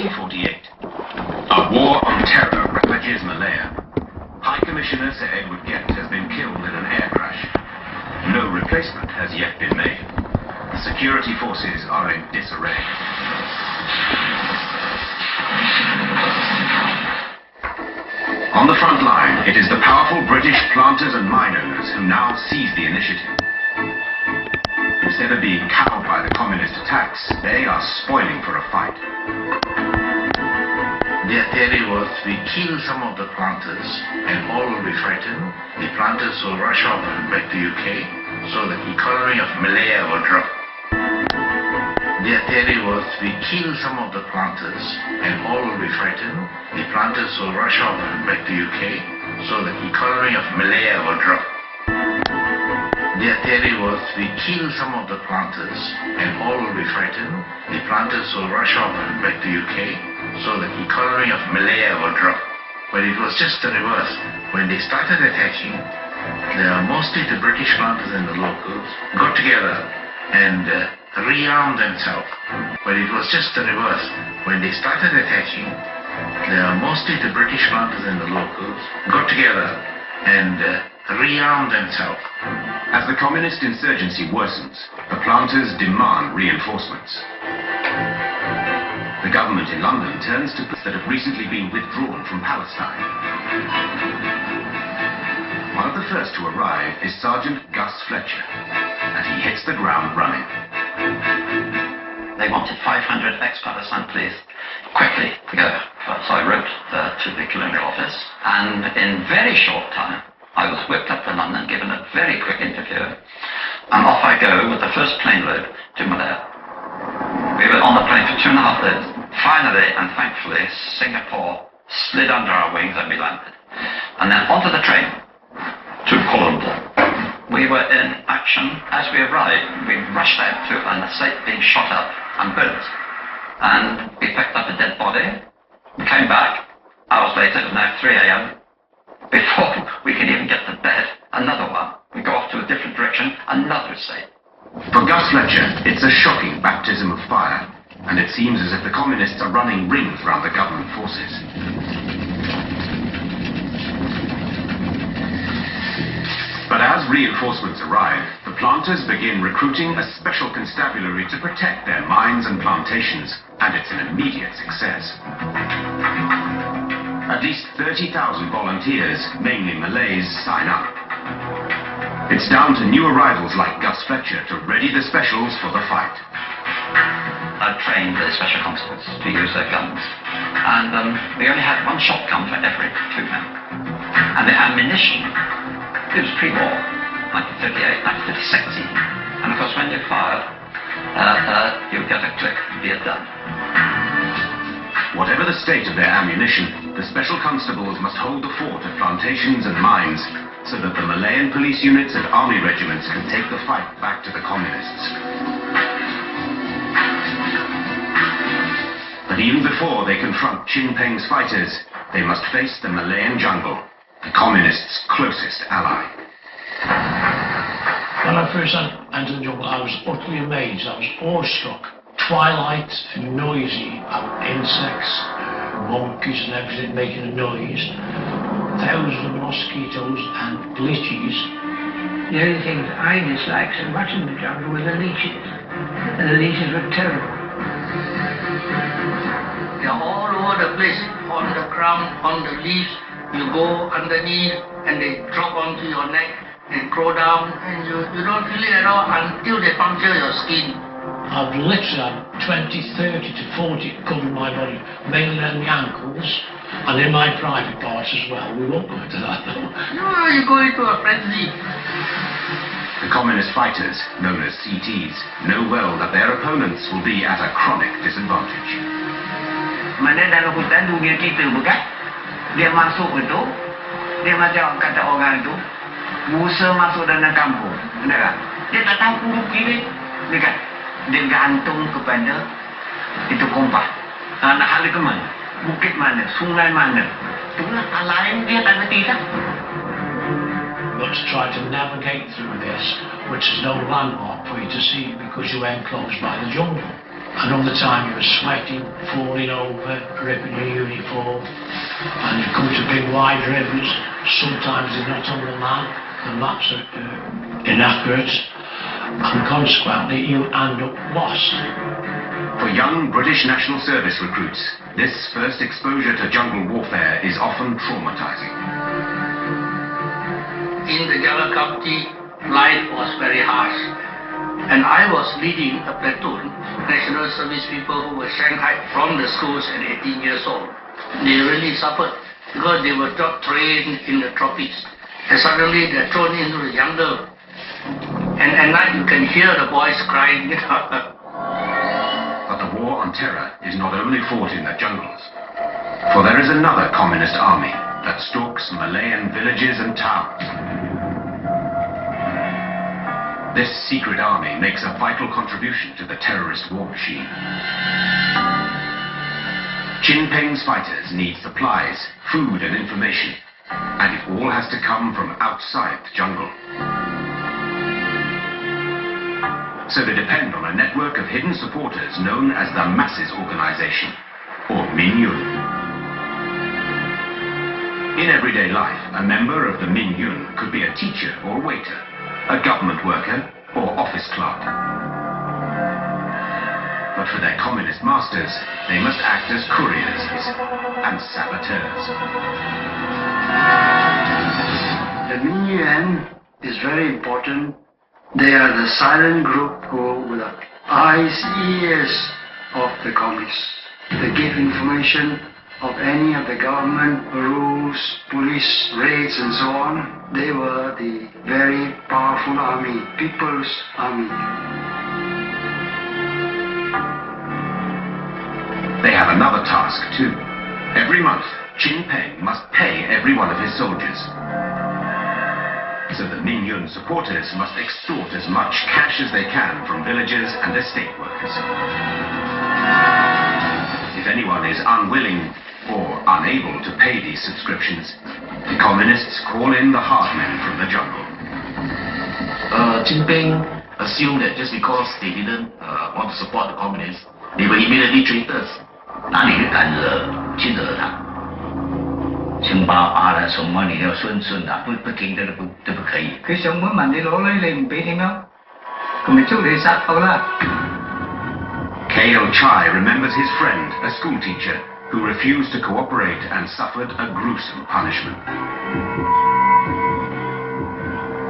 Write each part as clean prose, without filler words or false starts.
1948. A war on terror ravages Malaya. High Commissioner Sir Edward Gent has been killed in an air crash. No replacement has yet been made. The security forces are in disarray. On the front line, it is the powerful British planters and mine owners who now seize the initiative. Instead of being cowed by the communist attacks, they are spoiling for a fight. Their theory was, we kill some of the planters and all will be frightened. The planters will rush off back to UK, so the economy of Malaya will drop. Their theory was, we kill some of the planters and all will be frightened. The planters will rush off back to UK, so the economy of Malaya will drop. Their theory was, we kill some of the planters and all will be frightened. The planters will rush off back to UK, so the economy of Malaya will drop. But it was just the reverse. When they started attacking, mostly the British planters and the locals got together and rearmed themselves. But it was just the reverse. When they started attacking, mostly the British planters and the locals got together and rearmed themselves. As the communist insurgency worsens, the planters demand reinforcements. The government in London turns to troops that have recently been withdrawn from Palestine. One of the first to arrive is Sergeant Gus Fletcher, and he hits the ground running. They wanted 500 ex-Palestine police quickly to go. So I wrote to the colonial office, and in very short time, I was whipped up to London, given a very quick interview, and off I go with the first plane load to Malaya. We were on the plane for 2.5 days. Finally, and thankfully, Singapore slid under our wings and we landed. And then onto the train to Colombo. We were in action. As we arrived, we rushed out to an estate being shot up and burnt. And we picked up a dead body. We came back. Hours later, it was now 3 a.m. Before we could even get to bed, another one. We go off to a different direction, another estate. For Gus Fletcher, it's a shocking baptism of fire, and it seems as if the communists are running rings around the government forces. But as reinforcements arrive, the planters begin recruiting a special constabulary to protect their mines and plantations, and it's an immediate success. At least 30,000 volunteers, mainly Malays, sign up. It's down to new arrivals like Gus Fletcher to ready the specials for the fight. I trained the special constables to use their guns. And we only had one shotgun for every 2 men. And the ammunition, it was pre-war, 1938, 1936 even. And of course when you fired, you get a click, you're done. Whatever the state of their ammunition, the special constables must hold the fort at plantations and mines so that the Malayan police units and army regiments can take the fight back to the communists. But even before they confront Peng's fighters, they must face the Malayan jungle, the communists' closest ally. When I first entered the jungle, I was utterly amazed. I was awestruck. Twilight and noisy, insects, monkeys and everything making a noise, thousands of mosquitoes and glitches. The only things I disliked so much in the jungle were the leeches, and the leeches were terrible. They're all over the place, on the ground, on the leaves. You go underneath and they drop onto your neck and crawl down, and you don't feel it at all until they puncture your skin. I've literally had 20, 30 to 40 covering my body, mainly on the ankles, and in my private parts as well. We won't go into that though. No, you go into a frenzy. The communist fighters, known as CTs, know well that their opponents will be at a chronic disadvantage. Mana dalam hutan dunia kita bukan? Dia masuk itu, dia macam kata orang itu, busa masuk dalam kampung. Benar tak? Dia tak tahu huruf kiri, dia kan? Dia gantung kepada itu kompas. Nak hala ke mana? Bukit mana? Sungai mana? Itulah hal lain dia tak ngerti tak? You've got to try to navigate through this, which is no landmark for you to see because you're enclosed by the jungle. Another time you were sweating, falling over, ripping your uniform, and you come to big wide rivers. Sometimes they're not on the map, the maps are inaccurate, and consequently you end up lost. For young British National Service recruits, this first exposure to jungle warfare is often traumatizing. In the jungle county, life was very harsh. And I was leading a platoon, national service people who were shanghaied from the schools at 18 years old. They really suffered because they were not trained in the tropics. And suddenly they're thrown into the jungle. And at night you can hear the boys crying. But the war on terror is not only fought in the jungles. For there is another communist army that stalks Malayan villages and towns. This secret army makes a vital contribution to the terrorist war machine. Peng's fighters need supplies, food and information, and it all has to come from outside the jungle. So they depend on a network of hidden supporters known as the Masses Organization, or Minyun. In everyday life, a member of the Minyun could be a teacher or waiter, a government worker, or office clerk. But for their communist masters, they must act as couriers and saboteurs. The Minyan is very important. They are the silent group who, with the eyes, ears of the communists, they give information of any of the government rules, police raids and so on. They were the very powerful army, people's army. They have another task too. Every month, Peng must pay every one of his soldiers. So the Minyun supporters must extort as much cash as they can from villagers and estate workers. If anyone is unwilling or unable to pay these subscriptions, the communists call in the hard men from the jungle. Peng assumed that just because they didn't want to support the communists, they were immediately traitors. 哪里敢惹亲惹他？请把阿拉什么你要顺顺啊，不聽得都不可以。佢上門問你攞女，你唔俾點樣？佢咪捉你殺頭啦！ K.O. Chai remembers his friend, a schoolteacher, who refused to cooperate and suffered a gruesome punishment.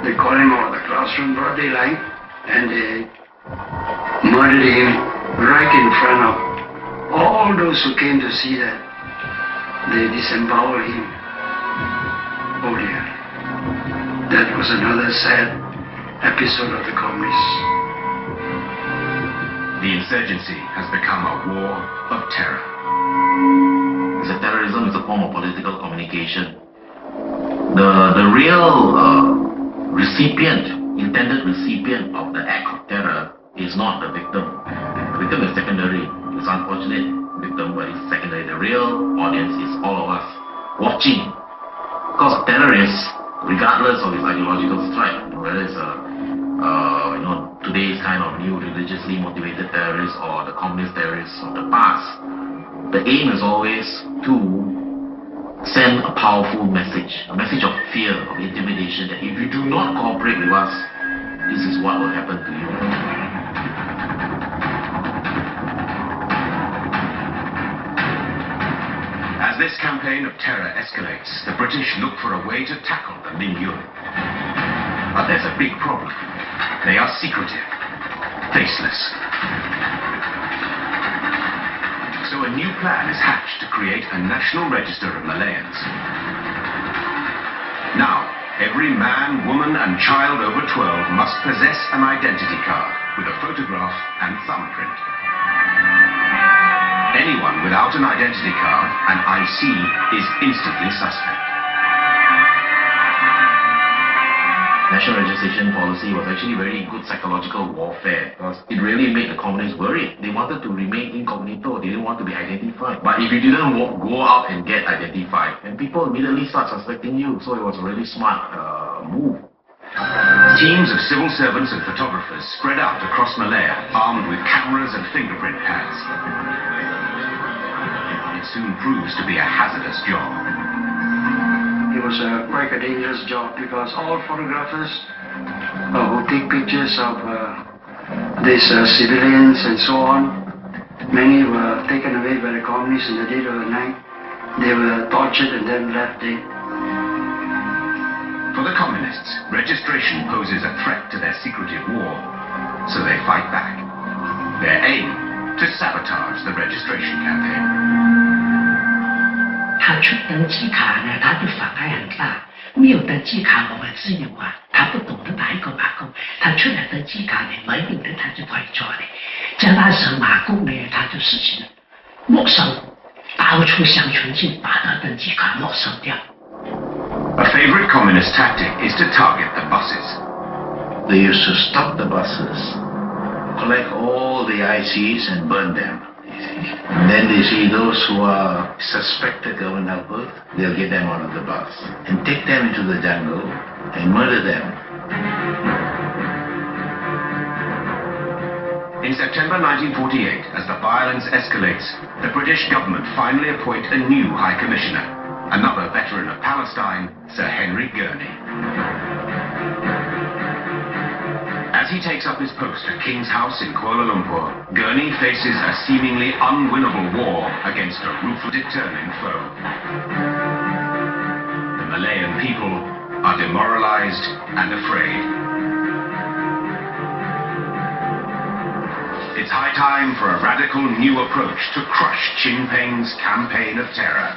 They called him out of the classroom broad daylight and they murdered him right in front of all those who came to see that. They disemboweled him. Oh dear. That was another sad episode of the communists. The insurgency has become a war of terror. Terrorism is a form of political communication. The real intended recipient of the act of terror is not the victim. The victim is secondary. It's unfortunate victim, but it's secondary. The real audience is all of us watching. Because terrorists, regardless of its ideological stripe, whether it's today's kind of new religiously motivated terrorists or the communist terrorists of the past, the aim is always to send a powerful message, a message of fear, of intimidation, that if you do not cooperate with us, this is what will happen to you. As this campaign of terror escalates, the British look for a way to tackle the Minyun. But there's a big problem. They are secretive, faceless. So a new plan is hatched to create a national register of Malayans. Now, every man, woman and child over 12 must possess an identity card with a photograph and thumbprint. Anyone without an identity card, an IC, is instantly suspect. National registration policy was actually very good psychological warfare because it really made the communists worried. They wanted to remain incognito. They didn't want to be identified. But if you didn't go out and get identified, and people immediately start suspecting you, so it was a really smart move. Teams of civil servants and photographers spread out across Malaya, armed with cameras and fingerprint pads. It soon proves to be a hazardous job. It was quite a dangerous job because all photographers who take pictures of these civilians and so on, many were taken away by the communists in the dead of the night. They were tortured and then left dead. For the communists, registration poses a threat to their secretive war, so they fight back. Their aim, to sabotage the registration campaign. 他出登记卡呢，他的妨碍很大。没有登记卡，我们自由啊，他不懂得哪一个马共，他出来登记卡呢，没有的他就可以抓的。将来上马共呢，他就事情没收，到处向全境把他登记卡没收掉。A favorite communist tactic is to target the buses. They used to stop the buses, collect all the ICs and burn them. And then they see those who are suspected government helpers, they'll get them out of the bus and take them into the jungle and murder them. In September 1948, as the violence escalates, the British government finally appoint a new High Commissioner, another veteran of Palestine, Sir Henry Gurney. As he takes up his post at King's House in Kuala Lumpur, Gurney faces a seemingly unwinnable war against a ruthless, determined foe. The Malayan people are demoralized and afraid. It's high time for a radical new approach to crush Chin Peng's campaign of terror.